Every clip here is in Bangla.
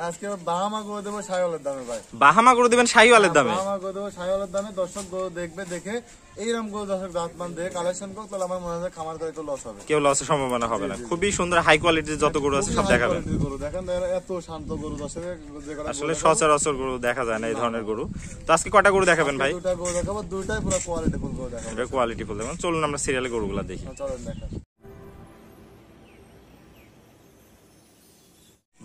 আজকে বাহামা গরু দেবো শাহিওয়ালের দামে ভাই। বাহামা গরু দিবেন শাহিওয়ালের দামে? বাহামা গরু দেবো শাহিওয়ালের দামে। দর্শক গরু দেখবে, দেখে এইরকম গরু দর্শক জাতমান দেখে কালেকশন করো, তাহলে আমার মনে হয় খামার করে একটু লস হবে। কেউ লসের সম্ভাবনা হবে না। খুবই সুন্দর হাই কোয়ালিটির যত গরু আছে সব দেখাবেন। দেখেন এত শান্ত গরু দর্শক, আসলে সচরাচর গরু দেখা যায় না এই ধরনের গরু। তো আজকে কয়টা গরু দেখাবেন ভাই? দুটা গরু দেখাবো, দুটাই পুরো কোয়ালিটিফুল গরু দেখাবো। এটা কোয়ালিটিফুল দেখুন। চলুন আমরা সিরিয়ালে গরুগুলো দেখি। চলেন দেখান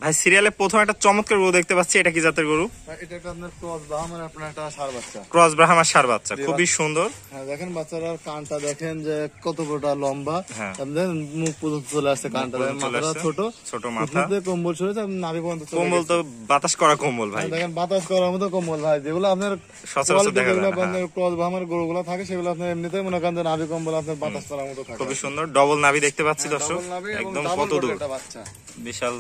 ভাই সিরিয়ালে প্রথম একটা চমৎকার গরু দেখতে পাচ্ছি, এটা কি জাতের গরু? এটা একটা আপনার ক্রস ব্রাহ্মণ, আপনার একটা ষাঁড় বাচ্চা। ক্রস ব্রাহ্মার ষাঁড় বাচ্চা, খুবই সুন্দর। হ্যাঁ দেখেন বাচ্চাটার কানটা দেখেন যে কত বড় লম্বা, হ্যাঁ মুখ পর্যন্ত চলে আসছে, কানটা মাথাটা ছোট ছোট মাথা, কম্বল চলেছে নাভি পর্যন্ত। কম্বল তো বাতাস করা কম্বল ভাই, দেখেন বাতাস করার মতো কম্বল ভাই। যেগুলো আপনার সচরাচর দেখা যায় না, ক্রস ব্রাহ্মণের গরুগুলো থাকে সেগুলো আপনার এমনিতেই মনে করেন যে নাভি কম্বল আপনার বাতাস করার মতো থাকে। খুবই সুন্দর ডবল নাভি দেখতে পাচ্ছি দর্শক, একদম কত দূর বাচ্চা, বিশাল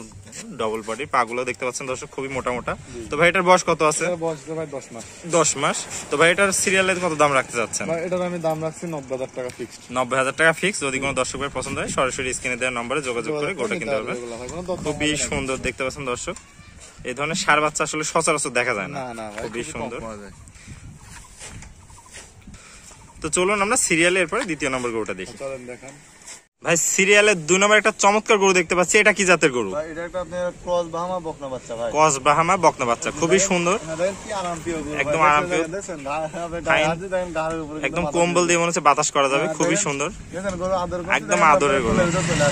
ডবল বডি, পাগুলো দেখতে পাচ্ছেন দর্শক খুবই মোটা মোটা। তো ভাই এটার বয়স কত আছে? বয়স ভাই 10 মাস। 10 মাস। তো ভাই এটার সিরিয়ালের কত দাম রাখতে যাচ্ছেন? এটার আমি দাম রাখছি 90,000 টাকা ফিক্সড। 90,000 টাকা ফিক্স। যদি কোনো দর্শক ভাই পছন্দ হয় সরাসরি স্ক্রিনে দেওয়া নম্বরে যোগাযোগ করে গোটা কিনতে পারবেন। খুবই সুন্দর দেখতে পাচ্ছেন দর্শক, এই ধরনের ষাঁড় বাচ্চা আসলে সচরাচর দেখা যায় না, খুবই সুন্দর। তো চলুন আমরা সিরিয়ালে এরপরে দ্বিতীয় নম্বর গরুটা দেখি। চলেন দেখান ভাই সিরিয়ালের 2 নম্বর একটা চমৎকার গরু দেখতে পাচ্ছি, এটা কি জাতের গরু? এটা একটা আপনার ক্রস ব্রাহ্মা বকনা বাচ্চা ভাই। ক্রস ব্রাহ্মা বকনা বাচ্চা, খুবই সুন্দর, একদম আরামপ্রিয়, একদম কম্বল দিয়ে মনে হচ্ছে বাতাস করা যাবে, খুবই সুন্দর, একদম আদরের গরু।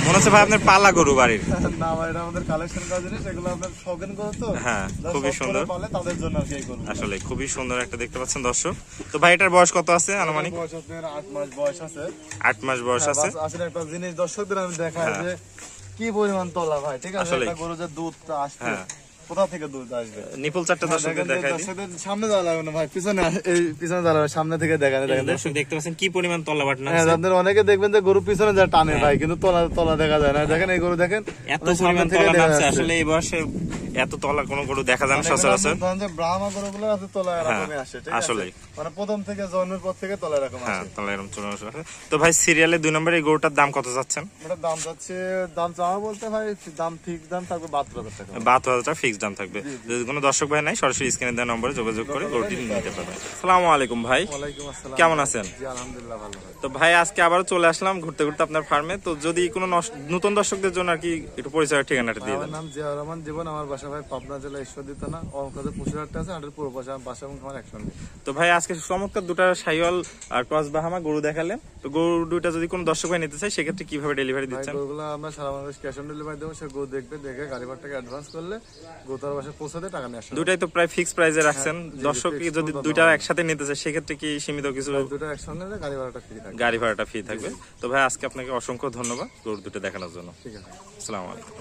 মনে হচ্ছে ভাই আপনার পালা গরু বাড়ির। না ভাই এটা আমাদের কালেকশন করা জিনিস, এগুলো আপনার শৌখিন গরু তো। হ্যাঁ খুবই সুন্দর, তাদের জন্য আর কি গরু আসলে খুবই সুন্দর একটা দেখতে পাচ্ছেন দর্শক। তো ভাই এটার বয়স কত আছে আনুমানিক? বয়স আপনার 8 মাস বয়স আছে। 8 মাস বয়স আছে। আসলে একটা জিনিস দর্শকদের আমি দেখাই যে কি পরিমাণ তলা ভাই, ঠিক আছে? একটা গরু যে দুধটা আসছে কোথা থেকে দুধ আসবে, নিপল চারটা দর্শকদের দেখাই দিই। সামনে যাওয়া লাগবে না ভাই, পিছনে এই পিছনে যাওয়া লাগবে, সামনে থেকে দেখেন। দেখেন দর্শক দেখতে পাচ্ছেন কি পরিমাণ তলা বাটনা আছে। আপনারা অনেকে দেখবেন যে গরু পিছনে যা টানে ভাই, কিন্তু তলা দেখা যায় না। দেখেন এই গরু দেখেন এত পরিমাণ তলা নামছে, আসলে এই বয়সে এত তলা কোনো গরু দেখা যায় না সচরাচর। ব্রাহ্মা গরুগুলো আছে তলা এরকমই আসে, ঠিক আছে? আসলে মানে প্রথম থেকে জন্মের পর থেকে তলা এরকম আসে। হ্যাঁ তলা এরকম চলে আসে। তো ভাই সিরিয়ালে 2 নম্বরে এই গরুটার দাম কত যাচ্ছেন? এটা দাম যাচ্ছে, দাম চাওয়া বলতে ভাই দাম ফিক্স দাম থাকবে 72,000 টাকা। 72,000 টাকা ফিক্স দাম থাকবে। যদি কোনো দর্শক ভাই নাই সরাসরি স্ক্রিনে দেওয়া নম্বরে যোগাযোগ করে গরুটি নিতে পারবেন। আসসালামু আলাইকুম ভাই। ওয়ালাইকুম আসসালাম। কেমন আছেন? জি আলহামদুলিল্লাহ ভালো ভাই। তো ভাই আজকে আবারও চলে আসলাম ঘুরতে ঘুরতে আপনার ফার্মে। তো যদি কোনো নতুন দর্শকদের জন্য আর কি একটু পরিচয়ের ঠিকানাটা দিয়ে দেন। আমার নাম জিয়াউর রহমান জীবন, আমার বাসা ভাই পাবনা জেলা ঈশ্বরদী থানা, অঙ্কাতে 25,000 আছে, হাটের পূর্ব পাশে আমার বাসা এবং আমার একসঙ্গে। তো ভাই আজকে চমৎকার দুটা শাহিওয়াল আর ক্রস ব্রাহ্মা গরু দেখালেন। তো গরু দুইটা যদি কোনো দর্শক ভাই নিতে চায় সেক্ষেত্রে কিভাবে ডেলিভারি দিচ্ছেন? গরুগুলো আমরা সারা বাংলাদেশ ক্যাশ অন ডেলিভারি দেবো। সে গরু দেখবে, দেখে গাড়ি ভাড়াটাকে অ্যাডভান্স করলে গরু তার বাসায় পৌঁছাতে টাকা নিয়ে আসবে। দুটাই তো প্রায় ফিক্স প্রাইসে রাখছেন। দর্শক যদি দুইটা একসাথে নিতে চায় সেক্ষেত্রে কি সীমিত কিছু? দুটো একসঙ্গে গাড়ি ভাড়াটা ফ্রি থাকবে। গাড়ি ভাড়াটা ফ্রি থাকবে। তো ভাই আজকে আপনাকে অসংখ্য ধন্যবাদ গরু দুটো দেখানোর জন্য। ঠিক আছে, আসসালামু আলাইকুম।